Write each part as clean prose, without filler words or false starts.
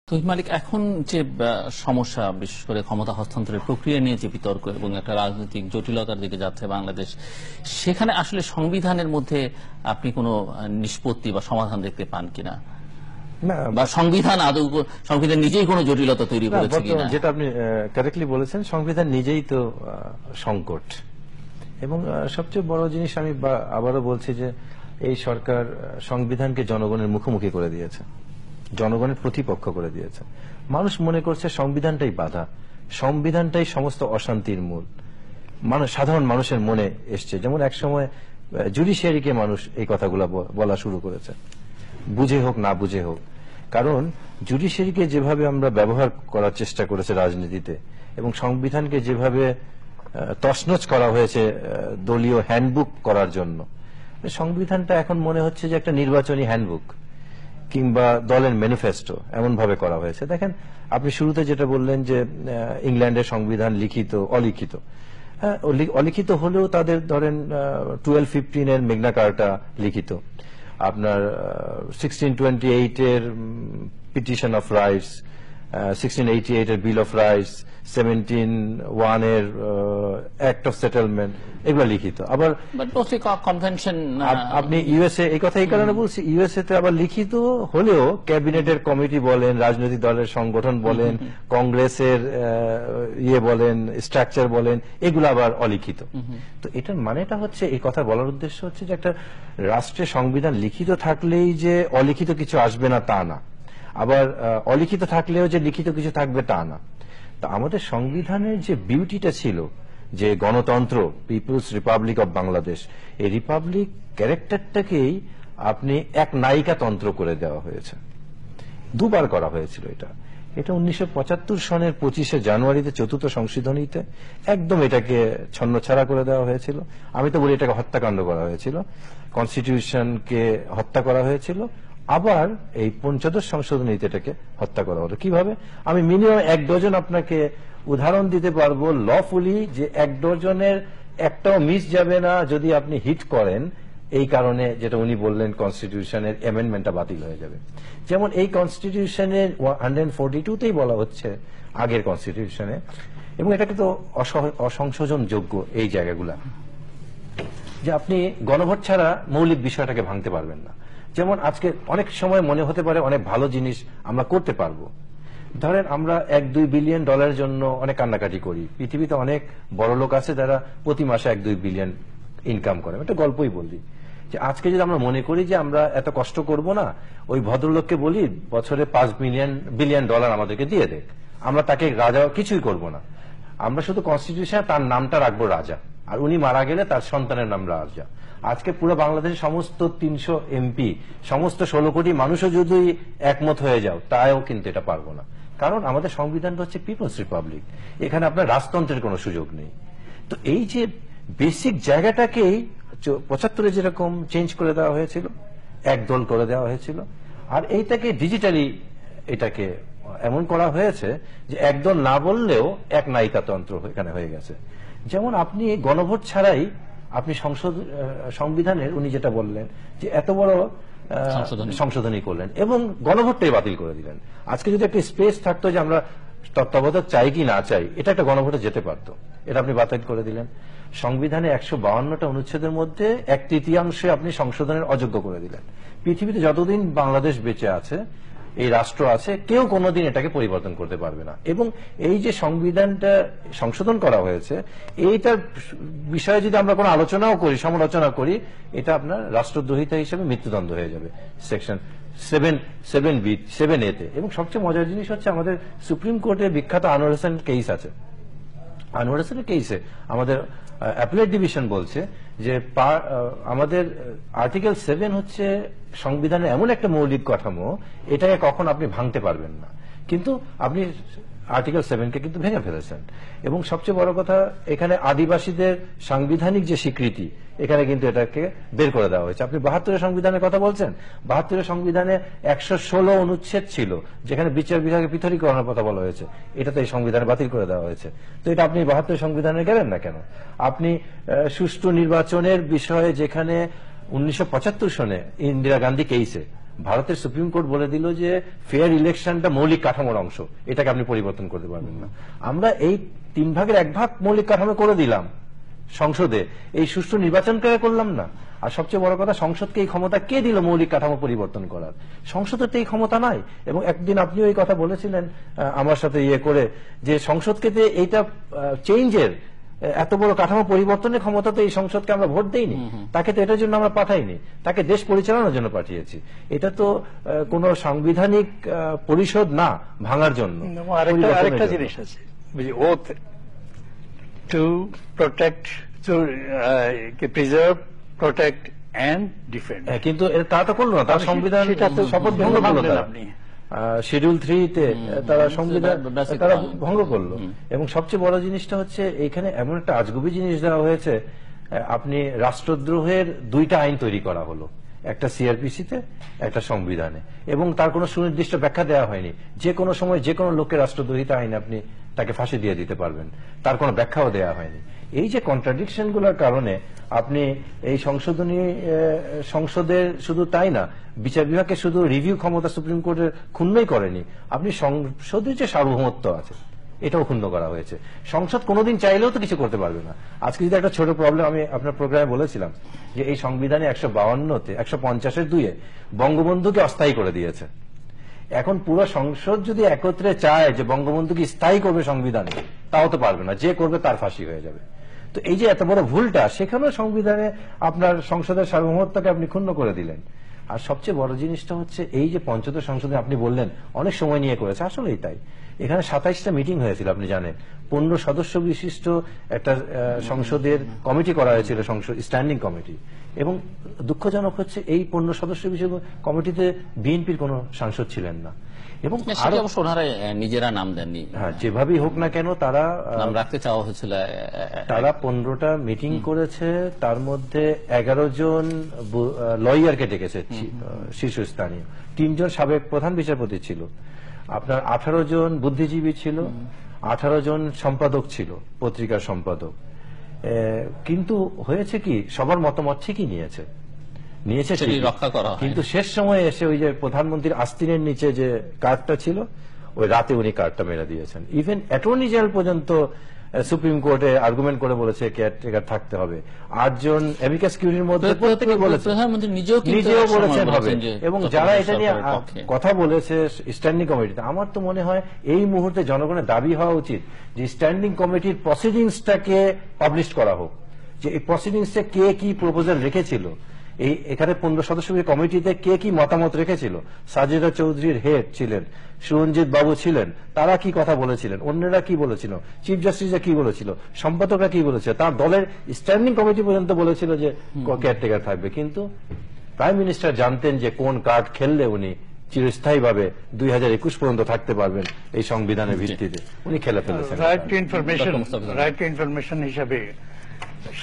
তহিদ মালিক, এখন যে সমস্যা, বিশেষ করে ক্ষমতা হস্তান্তরের প্রক্রিয়া নিয়ে যে বিতর্ক এবং একটা রাজনৈতিক জটিলতার দিকে যাচ্ছে বাংলাদেশ, সেখানে আসলে সংবিধানের মধ্যে আপনি কোনো নিষ্পত্তি বা সমাধান দেখতে পান কিনা, বা সংবিধান নিজেই কোনো জটিলতা তৈরি করেছে কিনা? যেটা আপনি কারেক্টলি বলেছেন, সংবিধান নিজেই তো সংকট। এবং সবচেয়ে বড় জিনিস আমি আবারও বলছি যে এই সরকার সংবিধানকে জনগণের মুখোমুখি করে দিয়েছে, জনগণের প্রতিপক্ষ করে দিয়েছে। মানুষ মনে করছে সংবিধানটাই বাধা, সংবিধানটাই সমস্ত অশান্তির মূল। সাধারণ মানুষের মনে এসছে, যেমন একসময় জুডিশিয়ারিকে মানুষ এই কথাগুলো বলা শুরু করেছে, বুঝে হোক না বুঝে হোক। কারণ জুডিশিয়ারিকে যেভাবে আমরা ব্যবহার করার চেষ্টা করেছে রাজনীতিতে, এবং সংবিধানকে যেভাবে তছনছ করা হয়েছে দলীয় হ্যান্ডবুক করার জন্য, সংবিধানটা এখন মনে হচ্ছে যে একটা নির্বাচনী হ্যান্ডবুক কিংবা দলের ম্যানিফেস্টো এমন ভাবে করা হয়েছে। দেখেন, আপনি শুরুতে যেটা বললেন যে ইংল্যান্ডের সংবিধান লিখিত অলিখিত, অলিখিত হলেও তাদের ধরেন 1215 এর মেগনা কার্টা লিখিত, আপনার 1628 এর পিটিশন অফ রাইটস, 1688 এর বিল অফ রাইটস, 1701 এর অ্যাক্ট অফ সেটেলমেন্ট, এগুলো লিখিত। আবার কনভেনশন, আপনি ইউএসএ, এই কথা এই কারণে বলছি, ইউএসএ তে আবার লিখিত হলেও ক্যাবিনেটের কমিটি বলেন, রাজনৈতিক দলের সংগঠন বলেন, কংগ্রেসের বলেন, স্ট্রাকচার বলেন, এগুলো আবার অলিখিত। তো এটার মানেটা হচ্ছে, এই কথা বলার উদ্দেশ্য হচ্ছে যে একটা রাষ্ট্রের সংবিধান লিখিত থাকলেই যে অলিখিত কিছু আসবে না তা না, আবার অলিখিত থাকলেও যে লিখিত কিছু থাকবে তা না। তা আমাদের সংবিধানের যে বিউটিটা ছিল, যে গণতন্ত্র, পিপলস রিপাবলিক অব বাংলাদেশ, এই রিপাবলিক ক্যারেক্টারটাকেই আপনি এক নায়িকা তন্ত্র করে দেওয়া হয়েছে, দুবার করা হয়েছিল। এটা 1975 সনের 25শে জানুয়ারিতে 4র্থ সংশোধনীতে একদম এটাকে ছন্নছাড়া করে দেওয়া হয়েছিল। আমি তো বলি এটাকে হত্যাকাণ্ড করা হয়েছিল, কনস্টিটিউশনকে হত্যা করা হয়েছিল। আবার এই 15th সংশোধনীতে এটাকে হত্যা করা হলো। কিভাবে? আমি মিনিমাম 1 ডজন আপনাকে উদাহরণ দিতে পারবো লফুলি, যে 1 ডজনের একটাও মিস যাবে না যদি আপনি হিট করেন, এই কারণে যেটা উনি বললেন কনস্টিটিউশনের অ্যামেন্ডমেন্টটা বাতিল হয়ে যাবে। যেমন এই কনস্টিটিউশনের 142তেই বলা হচ্ছে, আগের কনস্টিটিউশনে, এবং এটাকে তো অসংশোধন যোগ্য এই জায়গাগুলা, যে আপনি গণভোট ছাড়া মৌলিক বিষয়টাকে ভাঙতে পারবেন না। যেমন আজকে অনেক সময় মনে হতে পারে অনেক ভালো জিনিস আমরা করতে পারবো, ধরেন আমরা $1-2 বিলিয়ন জন্য অনেক কান্নাকাটি করি। পৃথিবীতে অনেক বড় লোক আছে যারা প্রতি মাসে $1-2 বিলিয়ন ইনকাম করে। একটা গল্পই বলি যে আজকে যদি আমরা মনে করি যে আমরা এত কষ্ট করব না, ওই ভদ্রলোককে বলি বছরে $5 বিলিয়ন আমাদেরকে দিয়ে দেখ, আমরা তাকে রাজা কিছুই করব না, আমরা শুধু কনস্টিটিউশনে তার নামটা রাখবো রাজা, আর উনি মারা গেলে তার সন্তানের নাম রাজা। আজকে পুরো বাংলাদেশের সমস্ত 300 এমপি, সমস্ত 16 কোটি মানুষও যদি একমত হয়ে যাও, তাও কিন্তু এটা পারবো না। কারণ আমাদের সংবিধানটা হচ্ছে পিপলস রিপাবলিক, এখানে আপনার রাজতন্ত্রের কোনো সুযোগ নেই। তো এই যে বেসিক জায়গাটাকেই 75-এ যেরকম চেঞ্জ করে দেওয়া হয়েছিল, একদল করে দেওয়া হয়েছিল, আর এইটাকে ডিজিটালি এটাকে এমন করা হয়েছে যে একদল না বললেও এক নায়িকাতন্ত্র এখানে হয়ে গেছে। যেমন আপনি গণভোট ছাড়াই আপনি সংবিধানের, উনি যেটা বললেন যে এত বড় সংশোধনী করলেন এবং গণভোটটাই বাতিল করে দিলেন। আজকে যদি একটা স্পেস থাকতো যে আমরা তত্ত্বাবধায়ক চাই কি না চাই, এটা একটা গণভোটে যেতে পারতো, এটা আপনি বাতিল করে দিলেন। সংবিধানে 152টা অনুচ্ছেদের মধ্যে 1/3 আপনি সংশোধনের অযোগ্য করে দিলেন। পৃথিবীতে যতদিন বাংলাদেশ বেঁচে আছে, এই রাষ্ট্র আছে, কেউ কোনোদিন এটাকে পরিবর্তন করতে পারবে না। এবং এই যে সংবিধানটা সংশোধন করা হয়েছে, এইটার বিষয়ে যদি আমরা কোনো আলোচনাও করি, সমালোচনা করি, এটা আপনার রাষ্ট্রদ্রোহিতা হিসেবে মৃত্যুদণ্ড হয়ে যাবে সেকশন 7A তে। এবং সবচেয়ে মজার জিনিস হচ্ছে, আমাদের সুপ্রিম কোর্টে বিখ্যাত আনোয়ার হোসেন কেস আছে। আনোয়ার হোসেনের কেসে আমাদের অ্যাপিলেট ডিভিশন বলছে যে আমাদের আর্টিকেল 7 হচ্ছে সংবিধানের এমন একটা মৌলিক কাঠামো, এটাকে কখন আপনি ভাঙতে পারবেন না, কিন্তু আপনি আর্টিকেল 7কে কিন্তু ভেঙে ফেলেছেন। এবং সবচেয়ে বড় কথা, এখানে আদিবাসীদের সাংবিধানিক যে স্বীকৃতি, এখানে কিন্তু এটাকে বের করে দেওয়া হয়েছে। আপনি 72-এর সংবিধানের কথা বলছেন, 72-এর সংবিধানে 116 অনুচ্ছেদ ছিল যেখানে বিচার বিভাগের পৃথকীকরণের কথা বলা হয়েছে, এটা তো এই সংবিধানে বাতিল করে দেওয়া হয়েছে। তো এটা আপনি 72-এর সংবিধানে গেলেন না কেন? আপনি সুষ্ঠু নির্বাচনের বিষয়ে, যেখানে 1975 সনে ইন্দিরা গান্ধী কেসে ভারতের সুপ্রিম কোর্ট বলে দিল যে ফেয়ার ইলেকশনটা মৌলিক কাঠামোর অংশ, এটাকে আপনি পরিবর্তন করতে পারবেন না। আমরা এই 3 ভাগের 1 ভাগ মৌলিক কাঠামো করে দিলাম সংসদে, এই সুষ্ঠু নির্বাচনকে করলাম না। আর সবচেয়ে বড় কথা, সংসদকে এই ক্ষমতা কে দিল মৌলিক কাঠামো পরিবর্তন করার? সংসদের তো এই ক্ষমতা নাই। এবং একদিন আপনিও এই কথা বলেছিলেন আমার সাথে করে, যে সংসদকে এইটা চেঞ্জের, এত বড় কাঠামো পরিবর্তনের ক্ষমতা তো এই সংসদকে আমরা ভোট দেইনি, তাকে তো এটার জন্য আমরা পাঠাইনি, তাকে দেশ পরিচালনার জন্য পাঠিয়েছি। এটা তো কোন সাংবিধানিক পরিষদ না ভাঙার জন্য। আরেকটা জিনিস আছে, oath to protect, to preserve, protect and defend, কিন্তু তা তো করলো না, তার সংবিধান শপথ ভঙ্গ করলো আপনি শিডিউল 3-তে তারা সংবিধান তারা ভঙ্গ করলো। এবং সবচেয়ে বড় জিনিসটা হচ্ছে এইখানে এমন একটা আজগুবি জিনিস দেওয়া হয়েছে, আপনি রাষ্ট্রদ্রোহের 2টা আইন তৈরি করা হলো, একটা সিআরপিসিতে, একটা সংবিধানে, এবং তার কোনো সুনির্দিষ্ট ব্যাখ্যা দেওয়া হয়নি। যে কোনো সময় যে কোনো লোককে রাষ্ট্রদ্রোহিতা আইন আপনি তাকে ফাঁসি দিয়ে দিতে পারবেন, তার কোনো ব্যাখ্যাও দেওয়া হয়নি। এই যে কন্ট্রাডিকশন গুলোর কারণে আপনি এই সংসদের শুধু তাই না, বিচার বিভাগকে শুধু রিভিউ ক্ষমতা সুপ্রিম কোর্টের ক্ষুণ্ণই করেনি, আপনি সংসদের যে সার্বভৌমত্ব আছে এটাও ক্ষুণ্ণ করা হয়েছে। সংসদ কোনোদিন চাইলেও তো কিছু করতে পারবে না। আজকে যদি একটা ছোট প্রবলেম, আমি আপনার প্রোগ্রামে বলেছিলাম যে এই সংবিধানে 152-তে 150-এর 2-এ বঙ্গবন্ধুকে অস্থায়ী করে দিয়েছে। এখন পুরো সংসদ যদি একত্রে চায় যে বঙ্গবন্ধুকে স্থায়ী করবে সংবিধানে, তাও তো পারবে না, যে করবে তার ফাঁসি হয়ে যাবে। তো এই যে এত বড় ভুলটা, সেখানেও সংবিধানে আপনার সংসদের সার্বভৌমত্বকে আপনি ক্ষুণ্ণ করে দিলেন। আর সবচেয়ে বড় জিনিসটা হচ্ছে এই যে পঞ্চদশ সংসদে আপনি বললেন অনেক সময় নিয়ে করেছে, আসলেই তাই। এখানে 27টা মিটিং হয়েছিল, আপনি জানেন, 15 সদস্য বিশিষ্ট একটা সংসদের কমিটি করা হয়েছিল, সংসদ স্ট্যান্ডিং কমিটি। এবং দুঃখজনক হচ্ছে এই 15 সদস্য বিশিষ্ট কমিটিতে বিএনপির কোনো সাংসদ ছিলেন না। এবং ওনারা নিজেরা নাম দেননি, হ্যাঁ, যেভাবেই হোক না কেন তারা নাম রাখতে চাওয়া হয়েছিল। তারা 15টা মিটিং করেছে, তার মধ্যে 11 জন লয়ারকে ডেকেছে শীর্ষস্থানীয়, 3 জন সাবেক প্রধান বিচারপতি ছিল, আপনার 18 জন বুদ্ধিজীবী ছিল, 18 জন সম্পাদক ছিল, পত্রিকার সম্পাদক। কিন্তু হয়েছে কি, সবার মতামত ঠিকই নিয়েছে রক্ষা করা, কিন্তু শেষ সময়ে এসে ওই যে প্রধানমন্ত্রীর আস্তিনের নিচে যে কার্ডটা ছিল, ওই রাতে উনি কার্ডটা মেরে দিয়েছেন। ইভেন অ্যাটর্নি জেনারেল পর্যন্ত সুপ্রিম কোর্টে আর্গুমেন্ট করে বলেছে কেয়ারটেকার থাকতে হবে। 8 জন অ্যামিকাস কিউরির মধ্যে প্রত্যেকে বলেছে, প্রধানমন্ত্রী নিজেও বলেছেন হবে। এবং যারা এটা নিয়ে কথা বলেছে স্ট্যান্ডিং কমিটিতে, আমার তো মনে হয় এই মুহূর্তে জনগণের দাবি হওয়া উচিত যে স্ট্যান্ডিং কমিটির প্রসিডিংসটাকে পাবলিশ করা হোক, যে এই প্রসিডিংসে কে কি প্রপোজাল রেখেছিল, এখানে 15 সদস্য কমিটিতে কে কি মতামত রেখেছিল, সাজেদা চৌধুরীর হেড ছিলেন, সুরঞ্জিত বাবু ছিলেন, তারা কি কথা বলেছিলেন, অন্যরা কি বলেছিল, চিফ জাস্টিসরা কি বলেছিল, সম্পাদকরা কি বলেছিল, তার দলের স্ট্যান্ডিং কমিটি পর্যন্ত বলেছিল যে কেয়ারটেকার থাকবে। কিন্তু প্রাইম মিনিস্টার জানতেন যে কোন কার্ড খেললে উনি চিরস্থায়ীভাবে 2021 পর্যন্ত থাকতে পারবেন এই সংবিধানের ভিত্তিতে, উনি খেলে ফেলেছেন। রাইট টু ইনফরমেশন হিসাবে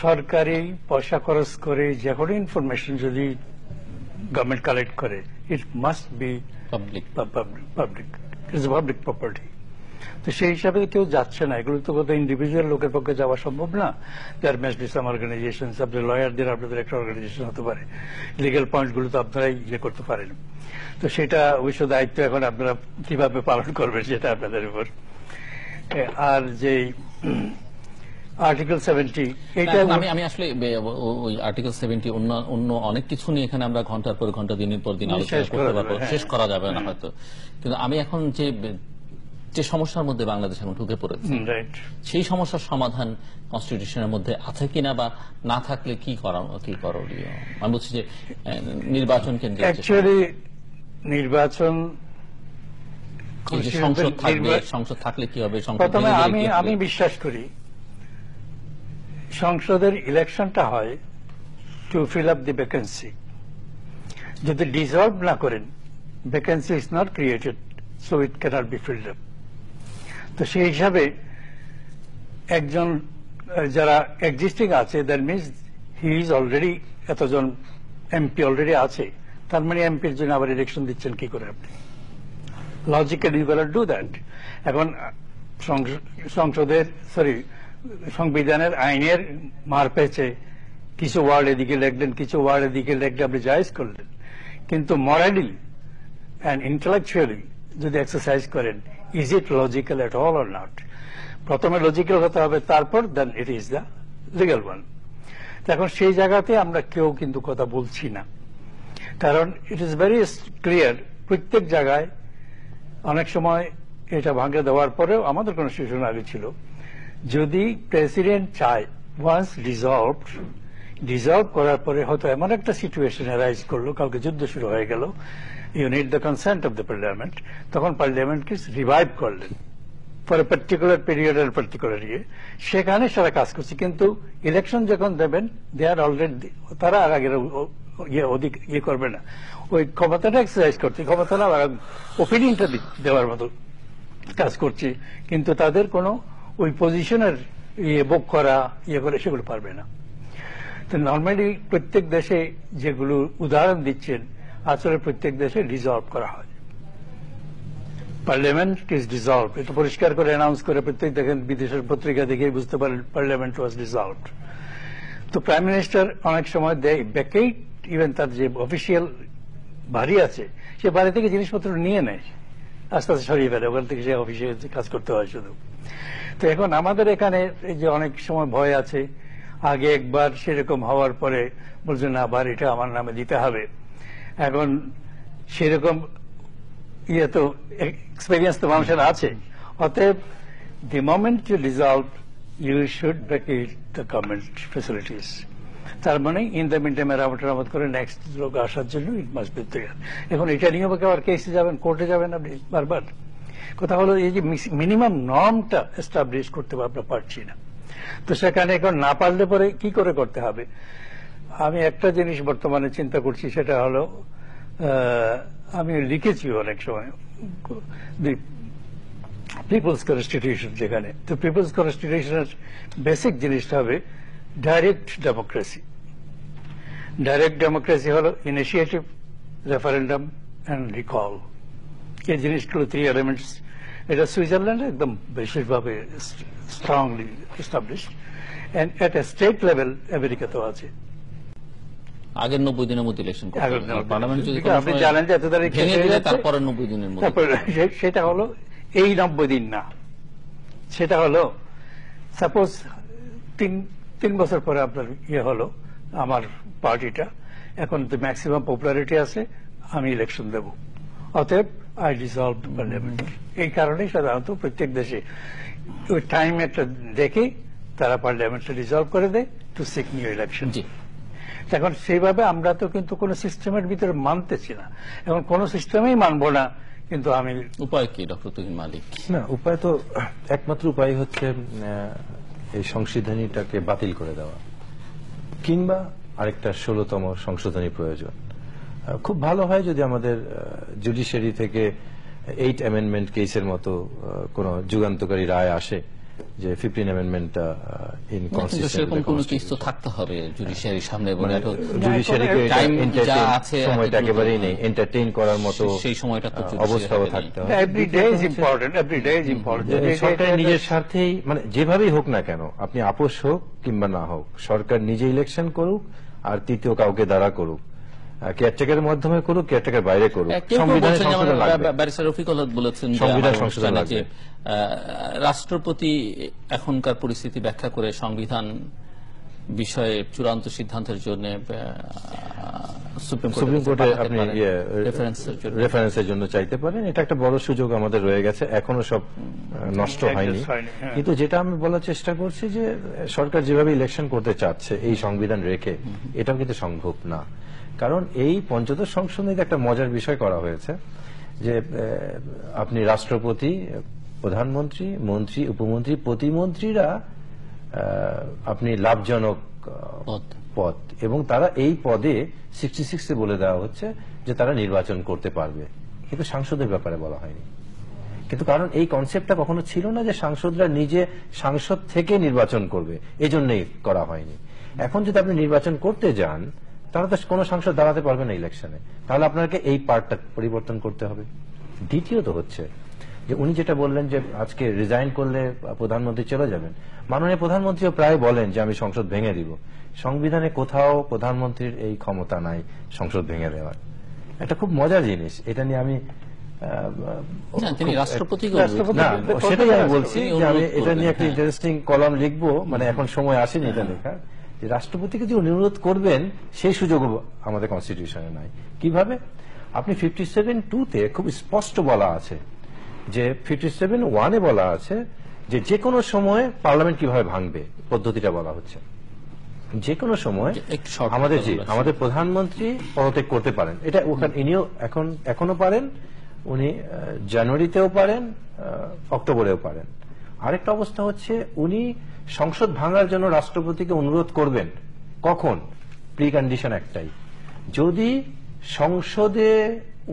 সরকারি পয়সা খরচ করে যে কোনো ইনফরমেশন যদি গভর্নমেন্ট কালেক্ট করে, it must be public, it's public property. তো সেই হিসাবে কেউ যাচ্ছে না, এগুলো তো কত ইন্ডিভিজুয়াল লোকের পক্ষে যাওয়া সম্ভব না। There must be some organization, আপনার লয়ারদের আপনাদের একটা অর্গানাইজেশন হতে পারে, লিগ্যাল পয়েন্টগুলো তো আপনারাই করতে পারেন। তো সেটা অবশ্য দায়িত্ব এখন আপনারা কিভাবে পালন করবেন সেটা আপনাদের উপর। আর যে আর্টিকেল 70, এটা আমি আসলে ওই আর্টিকেল 70 অন্য অনেক কিছু নিয়ে এখানে আমরা ঘন্টার পর ঘন্টা, দিনের পর দিন আলোচনা করতে পারবো, শেষ করা যাবে না হয়তো। কিন্তু আমি এখন যে সমস্যার মধ্যে বাংলাদেশ এখন ঢুকে পড়েছে, সেই সমস্যার সমাধান কনস্টিটিউশনের মধ্যে আছে কিনা, বা না থাকলে কি করণীয়? আমি বলছি যে নির্বাচন কেন্দ্রে নির্বাচন, সংসদ থাকলে কি হবে? প্রথমে আমি বিশ্বাস করি সংসদের ইলেকশনটা হয় to fill up the vacancy. যদি ডিজলভ না করেন, vacancy is not created, so it cannot be filled up. তো সেই হিসাবে একজন যারা এক্সিস্টিং আছে, that means he is already, এতজন এমপি অলরেডি আছে, তার মানে এমপির জন্য আবার ইলেকশন দিচ্ছেন কি করে আপনি? Logically you cannot do that. এখন সংবিধানের আইনের মার পেয়েছে, কিছু ওয়ার্ড এদিকে লিখলেন, কিছু ওয়ার্ড এদিকে লিখলে আপনি জায়েজ করলেন, কিন্তু মরালি অ্যান্ড ইন্টেলেকচুয়ালি যদি এক্সারসাইজ করেন, is it logical at all or not? প্রথমে লজিক্যাল হতে হবে, তারপর then it is the legal one. এখন সেই জায়গাতে আমরা কেউ কিন্তু কথা বলছি না, কারণ ইট ইজ ভেরি ক্লিয়ার প্রত্যেক জায়গায়। অনেক সময় এটা ভাঙে দেওয়ার পরেও আমাদের কনস্টিটিউশন আগে ছিল, যদি প্রেসিডেন্ট চায় ওয়ান্স ডিজলভ করার পরে হয়তো এমন একটা সিচুয়েশন অ্যারাইজ করলো, কালকে যুদ্ধ শুরু হয়ে গেল, you need the consent of the parliament, তখন পার্লামেন্টকে রিভাইভ করলেন ফর এ পার্টিকুলার পিরিয়ড এর পার্টিকুলার সেখানে সারা কাজ করছে। কিন্তু ইলেকশন যখন দেবেন, দে আর অলরেডি, তারা আগের করবে না, ওই ক্ষমতাটা এক্সারসাইজ করছে, ক্ষমতাটা ওপিনিয়নটা দেওয়ার মতো কাজ করছে, কিন্তু তাদের কোনো ওই পজিশনের বুক করা করে সেগুলো পারবে না। তো নর্মালি প্রত্যেক দেশে যেগুলো উদাহরণ দিচ্ছেন, আসলে প্রত্যেক দেশে ডিজলভ করা হয়, পার্লামেন্ট ইজ ডিজলভ, এটা পরিষ্কার করে অ্যানাউন্স করে প্রত্যেক দেখেন বিদেশের পত্রিকা দেখে বুঝতে পারেন পার্লামেন্ট ওয়াজ ডিজলভড। তো প্রাইম মিনিস্টার অনেক সময় দেয় ভ্যাকেট, ইভেন তার যে অফিসিয়াল বাড়ি আছে সে বাড়ি থেকে জিনিসপত্র নিয়ে নেয়, আস্তে আস্তে সরিয়ে ফেলে, ওখান থেকে সে অফিসে কাজ করতে হয় শুধু। তো এখন আমাদের এখানে এই যে অনেক সময় ভয় আছে, আগে একবার সেরকম হওয়ার পরে বলছে না বাড়িটা আমার নামে দিতে হবে। এখন সেরকম তো এক্সপেরিয়েন্স তো মানুষের আছে, অতএব the moment you dissolve you should vacate the government facilities. তার মানে ইন দ্য মিন টাইম মেরামত করে নেক্সট লোক আসার জন্য ইট মাস্ট বি দেয়ার। এখন এটা নিয়ে আবার কেসে যাবেন, কোর্টে যাবেন আপনি বারবার। কথা হলো এই যে মিনিমাম নর্মটা এস্টাবলিশ করতে আমরা পারছি না। তো সেখানে এখন না পারলে পরে কি করে করতে হবে? আমি একটা জিনিস বর্তমানে চিন্তা করছি, সেটা হলো আমি লিখেছি অনেক সময় পিপলস কনস্টিটিউশন, যেখানে তো পিপলস কনস্টিটিউশনের বেসিক জিনিসটা হবে ডাইরেক্ট ডেমোক্রেসি। ডাইরেক্ট ডেমোক্রেসি হলো ইনিশিয়েটিভ, রেফারেন্ডাম অ্যান্ড রিকল, এই জিনিসগুলো 3 এলিমেন্টস। এটা সুইজারল্যান্ডে একদম বিশেষভাবে strongly established, and at a state level আমেরিকাতেও আছে। আগের 90 দিনের মধ্যে ইলেকশন পার্লামেন্ট যদি আপনি জানেন যে এত তারিখ তারপরে 90 দিনের মধ্যে, সেটা হলো এই 90 দিন না, সেটা হলো সাপোজ 3 বছর পরে আপনার হলো আমার পার্টিটা, এখন তো ম্যাক্সিমাম পপুলারিটি আছে, আমি ইলেকশন দেব, অতএব আই ডিসলভ পার্লামেন্ট। এই কারণেই সাধারণত প্রত্যেক দেশে ওই টাইম একটা দেখে তারা পার্লামেন্টটা ডিসলভ করে দেয় টু সিক নিউ ইলেকশন। এখন সেইভাবে আমরা তো কিন্তু কোন সিস্টেমের ভিতরে মানতেছি না, এখন কোন সিস্টেমেই মানবো না। কিন্তু আমি উপায় কি ডক্টর তুহিন মালিক? না, উপায় তো একমাত্র উপায় হচ্ছে এই সংশোধনীটাকে বাতিল করে দেওয়া, কিংবা আরেকটা 16তম সংশোধনী প্রয়োজন। খুব ভালো হয় যদি আমাদের জুডিশিয়ারি থেকে 8 অ্যামেন্ডমেন্ট কেসের মতো কোন যুগান্তকারী রায় আসে যে 15 অ্যামেন্ডমেন্টটা সেরকম কোন কেস তো থাকতে হবে জুডিশিয়ারির সামনে, এবং জুডিশিয়ারিকে সময়টা একেবারেই নেই, এন্টারটেইন করার মতো সেই সময়টা তো অবস্থাও থাকতে হবে। Every day is important, every day is important. সরকার নিজের স্বার্থেই, মানে যেভাবেই হোক না কেন, আপনি আপোষ হোক কিংবা না হোক, সরকার নিজে ইলেকশন করুক আর তৃতীয় কাউকে দ্বারা করুক, কেয়ারটেকারের মাধ্যমে করুক, কেয়ারটেকার বাইরে করুক, সংবিধানের সংশোধন লাগবে। ব্যারিস্টার রফিকুল হক বলেছেন সংবিধান সংশোধন লাগবে। রাষ্ট্রপতি এখনকার পরিস্থিতি ব্যাখ্যা করে সংবিধান বিষয়ে চূড়ান্ত সিদ্ধান্তের জন্য সুপ্রিম কোর্টে আপনি রেফারেন্সের জন্য চাইতে পারেন। এটা একটা বড় সুযোগ আমাদের রয়ে গেছে, এখনো সব নষ্ট হয়নি। কিন্তু যেটা আমি বলার চেষ্টা করছি যে সরকার যেভাবে ইলেকশন করতে চাচ্ছে এই সংবিধান রেখে, এটাও কিন্তু সম্ভব না। কারণ এই 75 সংশোধনীতে একটা মজার বিষয় করা হয়েছে যে আপনি রাষ্ট্রপতি, প্রধানমন্ত্রী, মন্ত্রী, উপমন্ত্রী, প্রতিমন্ত্রীরা আপনি লাভজনক পদ, এবং তারা এই পদে 66 বলে দেওয়া হচ্ছে যে তারা নির্বাচন করতে পারবে, কিন্তু সাংসদের ব্যাপারে বলা হয়নি। কিন্তু কারণ এই কনসেপ্টটা কখনো ছিল না যে সাংসদরা নিজে সাংসদ থেকে নির্বাচন করবে, এজন্যই করা হয়নি। এখন যদি আপনি নির্বাচন করতে যান, তাহলে তো কোনো সাংসদ দাঁড়াতে পারবে না ইলেকশনে, তাহলে আপনাকে এই পার্টটা পরিবর্তন করতে হবে। দ্বিতীয়ত হচ্ছে যে উনি যেটা বললেন যে আজকে রিজাইন করলে প্রধানমন্ত্রী চলে যাবেন, মাননীয় প্রধানমন্ত্রীও প্রায় বলেন যে আমি সংসদ ভেঙে দিব। সংবিধানে কোথাও প্রধানমন্ত্রীর এই ক্ষমতা নাই সংসদ ভেঙে দেওয়ার। এটা খুব মজার জিনিস, এটা নিয়ে আমি না, তিনি রাষ্ট্রপতিকে রাষ্ট্রপতি- না, সেটাই আমি বলছি তিনি যে আমি অনুরোধ এটা নিয়ে করবেন, একটা হ্যাঁ। ইন্টারেস্টিং কলাম লিখবো, মানে এখন সময় আসেনি এটা লেখার, যে রাষ্ট্রপতিকে যে অনুরোধ করবেন সেই সুযোগ আমাদের কনস্টিটিউশনে নাই। কিভাবে? আপনি 57(2)তে খুব স্পষ্ট বলা আছে, যে 57(1)-এ বলা আছে যে যে কোনো সময় পার্লামেন্ট কিভাবে ভাঙবে, পদ্ধতিটা বলা হচ্ছে। যে কোনো সময় একটু short আমাদের করে বলা আমাদের প্রধানমন্ত্রী পদত্যাগ করতে পারেন, এটা ওখানে ইনিও এখনো পারেন, উনি জানুয়ারিতেও পারেন, অক্টোবরেও পারেন। আরেকটা অবস্থা হচ্ছে উনি সংসদ ভাঙার জন্য রাষ্ট্রপতিকে অনুরোধ করবেন কখন? প্রি কন্ডিশন একটাই, যদি সংসদে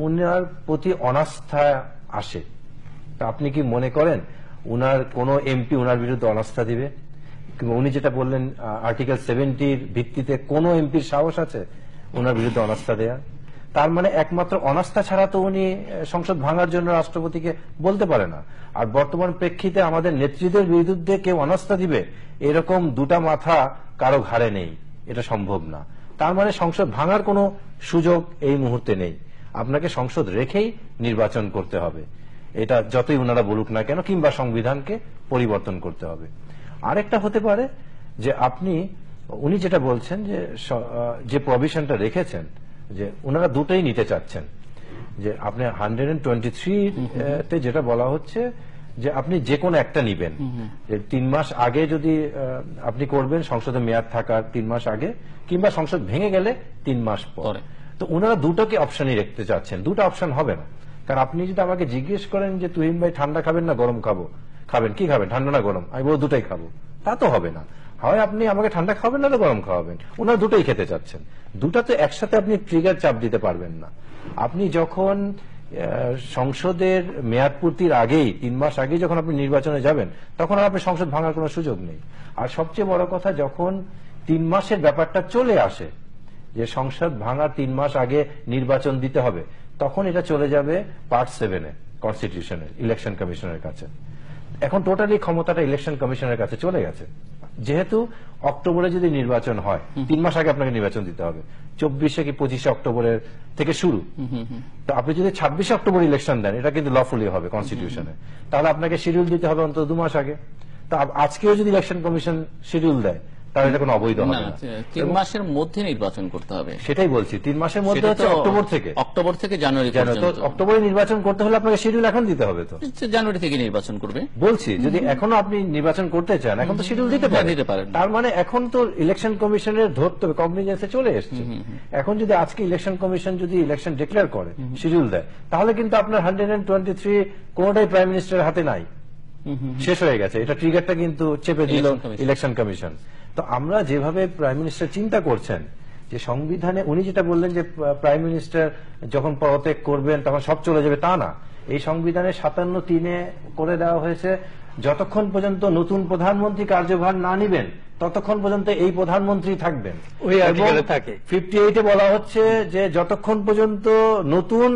উনার প্রতি অনাস্থা আসে। তা আপনি কি মনে করেন উনার কোন এমপি উনার বিরুদ্ধে অনাস্থা দিবে? কিংবা উনি যেটা বললেন আর্টিকেল 70-র ভিত্তিতে কোন এমপির সাহস আছে উনার বিরুদ্ধে অনাস্থা দেয়া? তার মানে একমাত্র অনাস্থা ছাড়া তো উনি সংসদ ভাঙার জন্য রাষ্ট্রপতিকে বলতে পারে না। আর বর্তমান প্রেক্ষিতে আমাদের নেত্রীদের বিরুদ্ধে কেউ অনাস্থা দিবে এরকম দুটা মাথা কারো ঘাড়ে নেই, এটা সম্ভব না। তার মানে সংসদ ভাঙার কোনো সুযোগ এই মুহূর্তে নেই, আপনাকে সংসদ রেখেই নির্বাচন করতে হবে, এটা যতই ওনারা বলুক না কেন, কিংবা সংবিধানকে পরিবর্তন করতে হবে। আরেকটা হতে পারে যে উনি যেটা বলছেন যে প্রভিশনটা রেখেছেন, যে ওনারা দুটোই নিতে চাচ্ছেন, যে আপনি 123-তে যেটা বলা হচ্ছে যে আপনি যে কোনো একটা নিবেন, যে 3 মাস আগে যদি আপনি করবেন সংসদে মেয়াদ থাকার 3 মাস আগে, কিংবা সংসদ ভেঙে গেলে 3 মাস পরে। তো ওনারা দুটোকে অপশনই রাখতে চাচ্ছেন, দুটো অপশন হবে না। কারণ আপনি যদি আমাকে জিজ্ঞেস করেন যে তুহিন ভাই ঠান্ডা খাবেন না গরম খাবেন, কি খাবেন, ঠান্ডা না গরম, আমি বলবো দুটাই খাবো, তা তো হবে না। হয় আপনি আমাকে ঠান্ডা খাবেন না তো গরম খাওয়াবেন, ওনারা দুটোই খেতে চাচ্ছেন। দুটা তো একসাথে আপনি ট্রিগার চাপ দিতে পারবেন না। আপনি যখন সংসদের মেয়াদ পূর্তির আগেই 3 মাস আগেই যখন আপনি নির্বাচনে যাবেন, তখন আর আপনি সংসদ ভাঙার কোনো সুযোগ নেই। আর সবচেয়ে বড় কথা, যখন 3 মাসের ব্যাপারটা চলে আসে যে সংসদ ভাঙার 3 মাস আগে নির্বাচন দিতে হবে, তখন এটা চলে যাবে পার্ট 7-এ কনস্টিটিউশনের, ইলেকশন কমিশনের কাছে। এখন টোটালি ক্ষমতাটা ইলেকশন কমিশনের কাছে চলে গেছে। যেহেতু অক্টোবরে যদি নির্বাচন হয়, 3 মাস আগে আপনাকে নির্বাচন দিতে হবে, 24 কি 25 অক্টোবরের থেকে শুরু। তো আপনি যদি 26 অক্টোবর ইলেকশন দেন, এটা কিন্তু লফুলি হবে কনস্টিটিউশনে, তাহলে আপনাকে শিডিউল দিতে হবে অন্তত 2 মাস আগে। তো আজকেও যদি ইলেকশন কমিশন শিডিউল দেয়, তাহলে এটা কোনো অবৈধ হবে না। 3 মাসের মধ্যে নির্বাচন করতে হবে, সেটাই বলছি, 3 মাসের মধ্যে হচ্ছে অক্টোবর থেকে জানুয়ারি পর্যন্ত। অক্টোবরে নির্বাচন করতে হলে আপনাকে শিডিউল এখন দিতে হবে। তো জানুয়ারি থেকে নির্বাচন করবে বলছি, যদি এখনো আপনি নির্বাচন করতে চান, এখন তো শিডিউল দিতে পারেন। তার মানে এখন তো ইলেকশন কমিশনের ধরতে হবে, কগনিজেন্সে চলে এসছে। এখন যদি আজকে ইলেকশন কমিশন যদি ইলেকশন ডিক্লেয়ার করে, শিডিউল দেয়, তাহলে কিন্তু আপনার 123 কোনটাই প্রাইম মিনিস্টারের হাতে নাই, শেষ হয়ে গেছে। এটা ট্রিগারটা কিন্তু চেপে দিল ইলেকশন কমিশন। তো আমরা যেভাবে প্রাইম মিনিস্টার চিন্তা করছেন, যে সংবিধানে উনি যেটা বললেন যে প্রাইম মিনিস্টার যখন পদত্যাগ করবেন তখন সব চলে যাবে, তা না। এই সংবিধানে 57(3)-এ করে দেওয়া হয়েছে, যতক্ষণ পর্যন্ত নতুন প্রধানমন্ত্রী কার্যভার না নিবেন ততক্ষণ পর্যন্ত এই প্রধানমন্ত্রী থাকবেন। ওই আর্টিকেলে থাকে 58-এ বলা হচ্ছে যে যতক্ষণ পর্যন্ত নতুন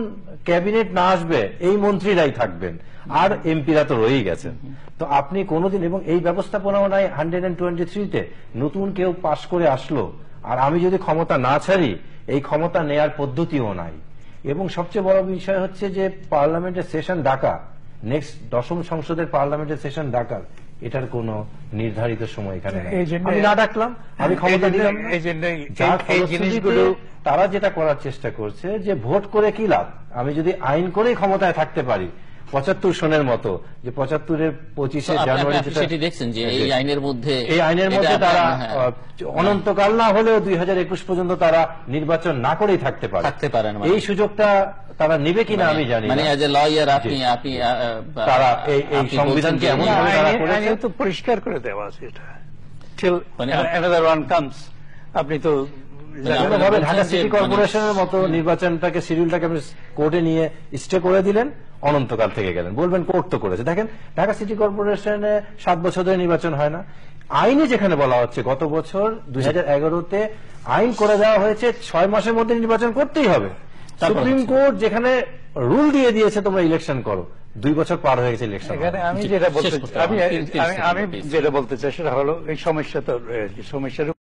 ক্যাবিনেট না আসবে এই মন্ত্রীরাই থাকবেন, আর এমপিরা তো রয়েই গেছেন। তো আপনি কোনোদিন, এবং এই ব্যবস্থাপনাও নাই 123-তে, নতুন কেউ পাশ করে আসলো আর আমি যদি ক্ষমতা না ছাড়ি, এই ক্ষমতা নেয়ার পদ্ধতিও নাই। এবং সবচেয়ে বড় বিষয় হচ্ছে যে পার্লামেন্টের সেশন ডাকা, নেক্সট 10ম সংসদের পার্লামেন্টের সেশন ডাকার, এটার কোনো নির্ধারিত সময় এখানে নেই। আমি না ডাকলাম, আমি ক্ষমতা দিলাম না। এই জিনিসগুলো তারা যেটা করার চেষ্টা করছে যে ভোট করে কি লাভ, আমি যদি আইন করেই ক্ষমতায় থাকতে পারি 75 সনের মতো, যে 75-এর 25শে জানুয়ারি সেটি দেখছেন যে এই আইনের মধ্যে তারা অনন্তকাল না হলেও 2021 পর্যন্ত তারা নির্বাচন না করেই থাকতে পারে। এই সুযোগটা তারা নেবে কিনা আমি জানি না। মানে এজ এ লয়ার আপনি তারা এই সংবিধানকে এমন ভাবে তারা করেছে, তো পরিষ্কার করে দেওয়া আছে, এটা টিল অ্যানাদার ওয়ান কামস। আপনি তো ভাবে ঢাকা সিটি কর্পোরেশনের মতো নির্বাচনটাকে, শিডিউলটাকে আপনি কোর্টে নিয়ে স্টে করে দিলেন, অনন্তকাল থেকে গেলেন, বলবেন কোর্ট তো করেছে। দেখেন ঢাকা সিটি কর্পোরেশনে 7 বছর ধরে নির্বাচন হয় না। আইনে যেখানে বলা হচ্ছে গত বছর 2011-তে আইন করে দেওয়া হয়েছে 6 মাসের মধ্যে নির্বাচন করতেই হবে। সুপ্রিম কোর্ট যেখানে রুল দিয়ে দিয়েছে তোমরা ইলেকশন করো, 2 বছর পার হয়ে গেছে ইলেকশন। আমি যেটা বলতে চাই সেটা হলো এই সমস্যা তো সমস্যার